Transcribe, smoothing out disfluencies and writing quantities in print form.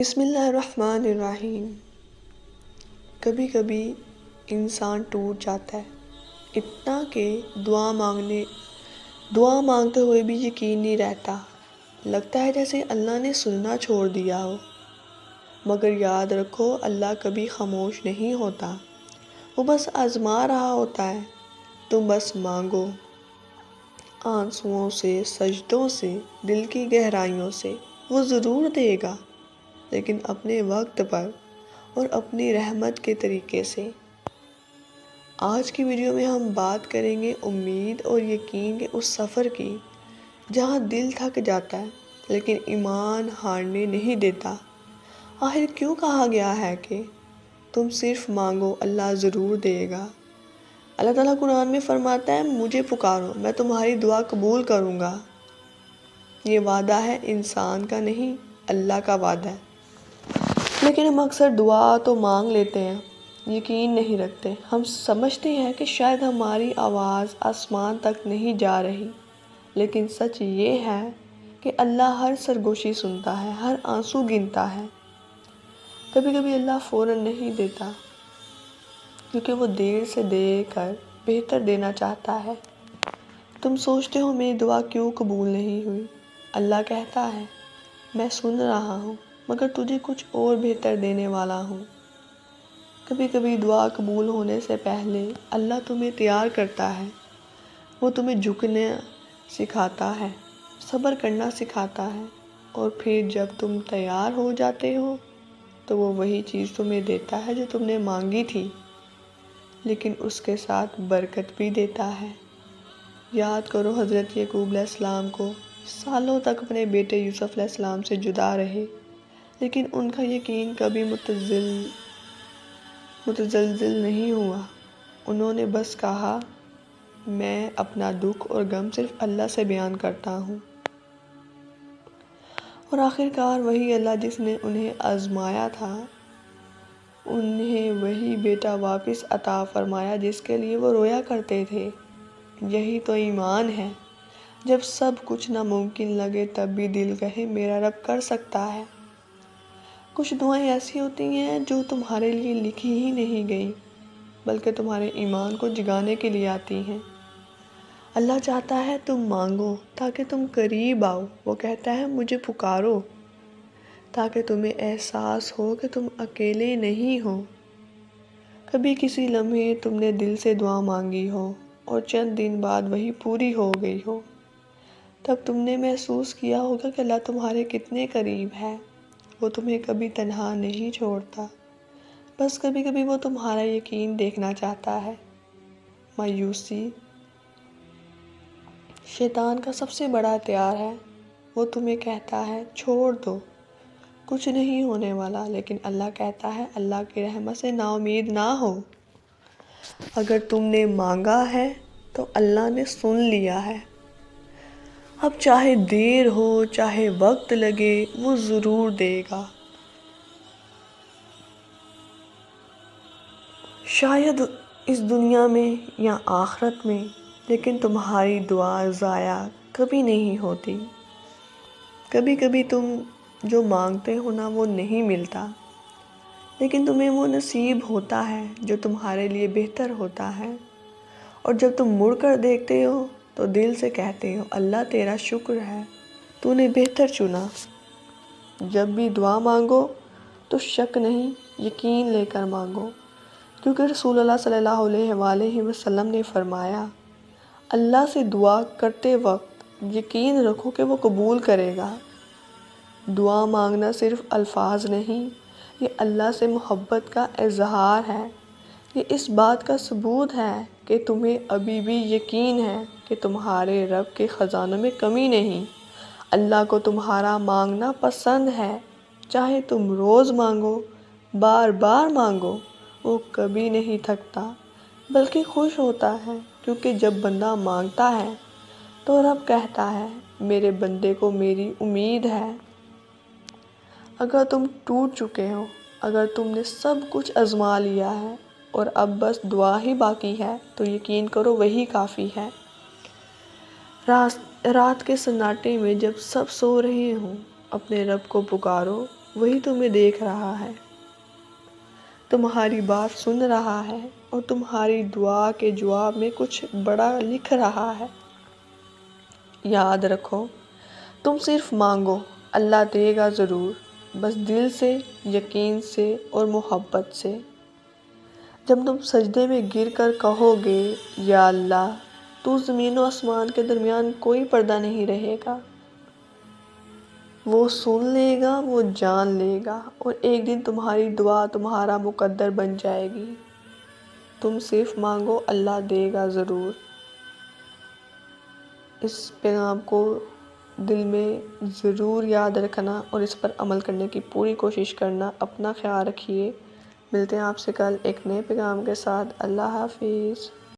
بسم اللہ الرحمن الرحیم۔ کبھی کبھی انسان ٹوٹ جاتا ہے، اتنا کہ دعا مانگتے ہوئے بھی یقین نہیں رہتا۔ لگتا ہے جیسے اللہ نے سننا چھوڑ دیا ہو۔ مگر یاد رکھو، اللہ کبھی خاموش نہیں ہوتا، وہ بس آزما رہا ہوتا ہے۔ تم بس مانگو، آنسوؤں سے، سجدوں سے، دل کی گہرائیوں سے، وہ ضرور دے گا، لیکن اپنے وقت پر اور اپنی رحمت کے طریقے سے۔ آج کی ویڈیو میں ہم بات کریں گے امید اور یقین کے اس سفر کی، جہاں دل تھک جاتا ہے لیکن ایمان ہارنے نہیں دیتا۔ آخر کیوں کہا گیا ہے کہ تم صرف مانگو، اللہ ضرور دے گا؟ اللہ تعالیٰ قرآن میں فرماتا ہے، مجھے پکارو، میں تمہاری دعا قبول کروں گا۔ یہ وعدہ ہے، انسان کا نہیں، اللہ کا وعدہ ہے۔ لیکن ہم اکثر دعا تو مانگ لیتے ہیں، یقین نہیں رکھتے۔ ہم سمجھتے ہیں کہ شاید ہماری آواز آسمان تک نہیں جا رہی، لیکن سچ یہ ہے کہ اللہ ہر سرگوشی سنتا ہے، ہر آنسو گنتا ہے۔ کبھی کبھی اللہ فوراً نہیں دیتا، کیونکہ وہ دیر سے دے کر بہتر دینا چاہتا ہے۔ تم سوچتے ہو میری دعا کیوں قبول نہیں ہوئی؟ اللہ کہتا ہے، میں سن رہا ہوں، مگر تجھے کچھ اور بہتر دینے والا ہوں۔ کبھی کبھی دعا قبول ہونے سے پہلے اللہ تمہیں تیار کرتا ہے۔ وہ تمہیں جھکنا سکھاتا ہے، صبر کرنا سکھاتا ہے، اور پھر جب تم تیار ہو جاتے ہو تو وہ وہی چیز تمہیں دیتا ہے جو تم نے مانگی تھی، لیکن اس کے ساتھ برکت بھی دیتا ہے۔ یاد کرو، حضرت یعقوب علیہ السلام کو سالوں تک اپنے بیٹے یوسف علیہ السلام سے جدا رہے، لیکن ان کا یقین کبھی متزلزل نہیں ہوا۔ انہوں نے بس کہا، میں اپنا دکھ اور غم صرف اللہ سے بیان کرتا ہوں۔ اور آخرکار وہی اللہ جس نے انہیں آزمایا تھا، انہیں وہی بیٹا واپس عطا فرمایا جس کے لیے وہ رویا کرتے تھے۔ یہی تو ایمان ہے، جب سب کچھ ناممکن لگے تب بھی دل کہے، میرا رب کر سکتا ہے۔ کچھ دعائیں ایسی ہوتی ہیں جو تمہارے لیے لکھی ہی نہیں گئی، بلکہ تمہارے ایمان کو جگانے کے لیے آتی ہیں۔ اللہ چاہتا ہے تم مانگو تاکہ تم قریب آؤ۔ وہ کہتا ہے، مجھے پکارو، تاکہ تمہیں احساس ہو کہ تم اکیلے نہیں ہو۔ کبھی کسی لمحے تم نے دل سے دعا مانگی ہو اور چند دن بعد وہی پوری ہو گئی ہو، تب تم نے محسوس کیا ہوگا کہ اللہ تمہارے کتنے قریب ہے۔ وہ تمہیں کبھی تنہا نہیں چھوڑتا، بس کبھی کبھی وہ تمہارا یقین دیکھنا چاہتا ہے۔ مایوسی شیطان کا سب سے بڑا ہتھیار ہے۔ وہ تمہیں کہتا ہے، چھوڑ دو، کچھ نہیں ہونے والا، لیکن اللہ کہتا ہے، اللہ کی رحمت سے نا امید نہ ہو۔ اگر تم نے مانگا ہے تو اللہ نے سن لیا ہے۔ اب چاہے دیر ہو، چاہے وقت لگے، وہ ضرور دے گا۔ شاید اس دنیا میں یا آخرت میں، لیکن تمہاری دعا ضائع کبھی نہیں ہوتی۔ کبھی کبھی تم جو مانگتے ہو نا، وہ نہیں ملتا، لیکن تمہیں وہ نصیب ہوتا ہے جو تمہارے لیے بہتر ہوتا ہے۔ اور جب تم مڑ کر دیکھتے ہو تو دل سے کہتے ہو، اللہ تیرا شکر ہے، تو نے بہتر چنا۔ جب بھی دعا مانگو تو شک نہیں، یقین لے کر مانگو، کیونکہ رسول اللہ صلی اللہ علیہ وآلہ وسلم نے فرمایا، اللہ سے دعا کرتے وقت یقین رکھو کہ وہ قبول کرے گا۔ دعا مانگنا صرف الفاظ نہیں، یہ اللہ سے محبت کا اظہار ہے۔ یہ اس بات کا ثبوت ہے کہ تمہیں ابھی بھی یقین ہے کہ تمہارے رب کے خزانوں میں کمی نہیں۔ اللہ کو تمہارا مانگنا پسند ہے، چاہے تم روز مانگو، بار بار مانگو، وہ کبھی نہیں تھکتا، بلکہ خوش ہوتا ہے، کیونکہ جب بندہ مانگتا ہے تو رب کہتا ہے، میرے بندے کو میری امید ہے۔ اگر تم ٹوٹ چکے ہو، اگر تم نے سب کچھ آزما لیا ہے اور اب بس دعا ہی باقی ہے، تو یقین کرو وہی کافی ہے۔ رات کے سناٹے میں جب سب سو رہے ہوں، اپنے رب کو پکارو، وہی تمہیں دیکھ رہا ہے، تمہاری بات سن رہا ہے اور تمہاری دعا کے جواب میں کچھ بڑا لکھ رہا ہے۔ یاد رکھو، تم صرف مانگو، اللہ دے گا ضرور، بس دل سے، یقین سے اور محبت سے۔ جب تم سجدے میں گر کر کہو گے یا اللہ، تو زمین و آسمان کے درمیان کوئی پردہ نہیں رہے گا، وہ سن لے گا، وہ جان لے گا، اور ایک دن تمہاری دعا تمہارا مقدر بن جائے گی۔ تم صرف مانگو، اللہ دے گا ضرور۔ اس پیغام کو دل میں ضرور یاد رکھنا اور اس پر عمل کرنے کی پوری کوشش کرنا۔ اپنا خیال رکھیے، ملتے ہیں آپ سے کل ایک نئے پیغام کے ساتھ۔ اللہ حافظ۔